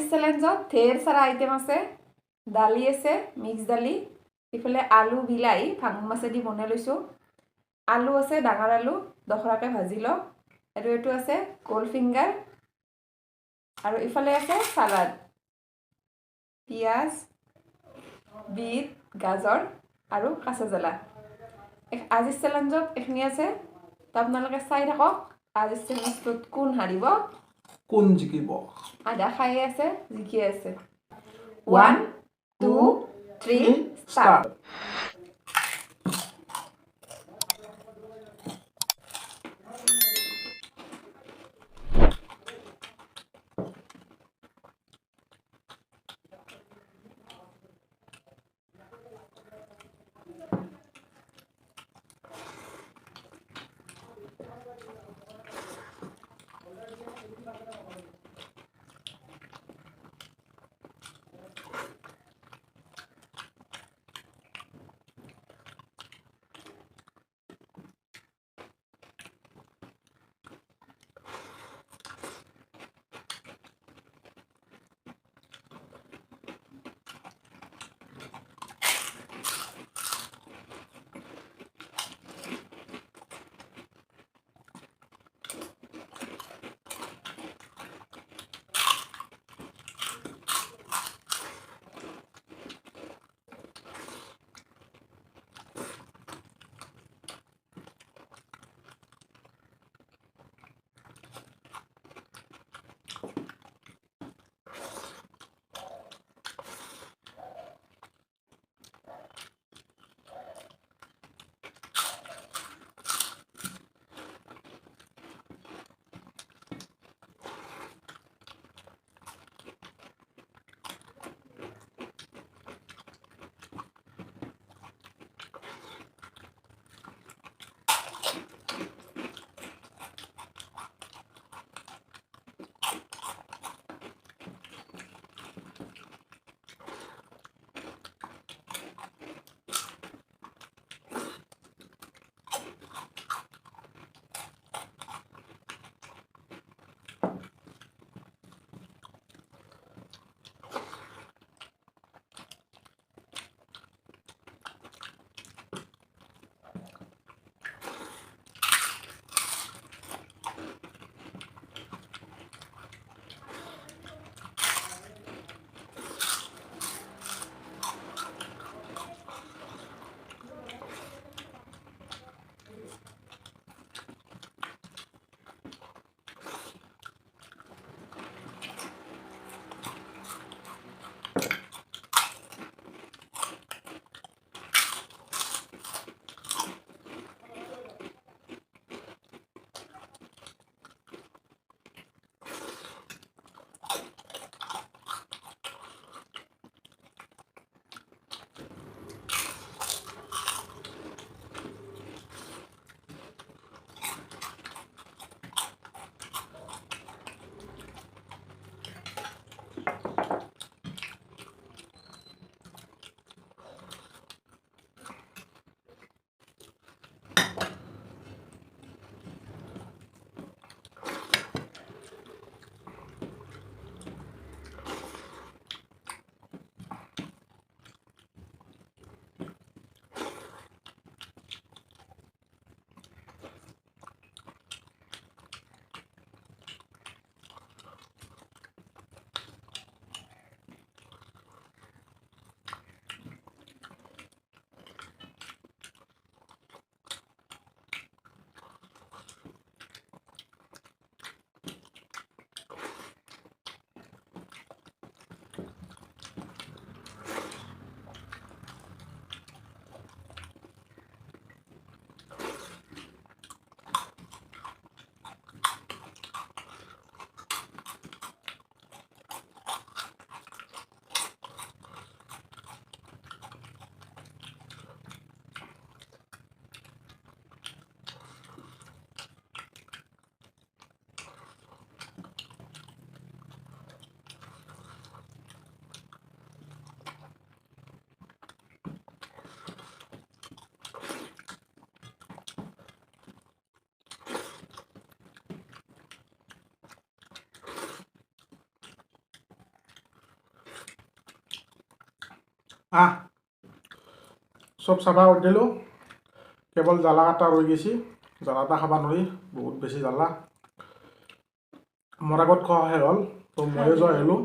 আজিৰ চেলেঞ্জত ঢেৰ সাৰা আইটেম আছে দালি আছে মিক্স দালি ইফালে আলু বিলাহী ভাঙন মাছেদি বনাই লৈছোঁ আলু আছে ডাঙৰ আলু দখৰাকৈ ভাজি লওঁ আৰু এইটো আছে গোল ফিংগাৰ আৰু ইফালে আছে সালাড পিঁয়াজ বিট গাজৰ আৰু কাঁচা জ্বালা আজিৰ চেলেঞ্জত এইখিনি আছে তো আপোনালোকে চাই থাকক আজিৰ চেলেঞ্জটোত কোন হাৰিব কোন জিকিব আধা খাই আছে জিকি আছে 1 2 3 ষ্টাৰ্ট চব চাফা কৰি দিলোঁ কেৱল জ্বালা এটা ৰৈ গৈছে জ্বালা এটা খাব নোৱাৰি বহুত বেছি জ্বালা মোৰ আগত খোৱা শেষ হ'ল তো ময়ো যোৱা আহিলোঁ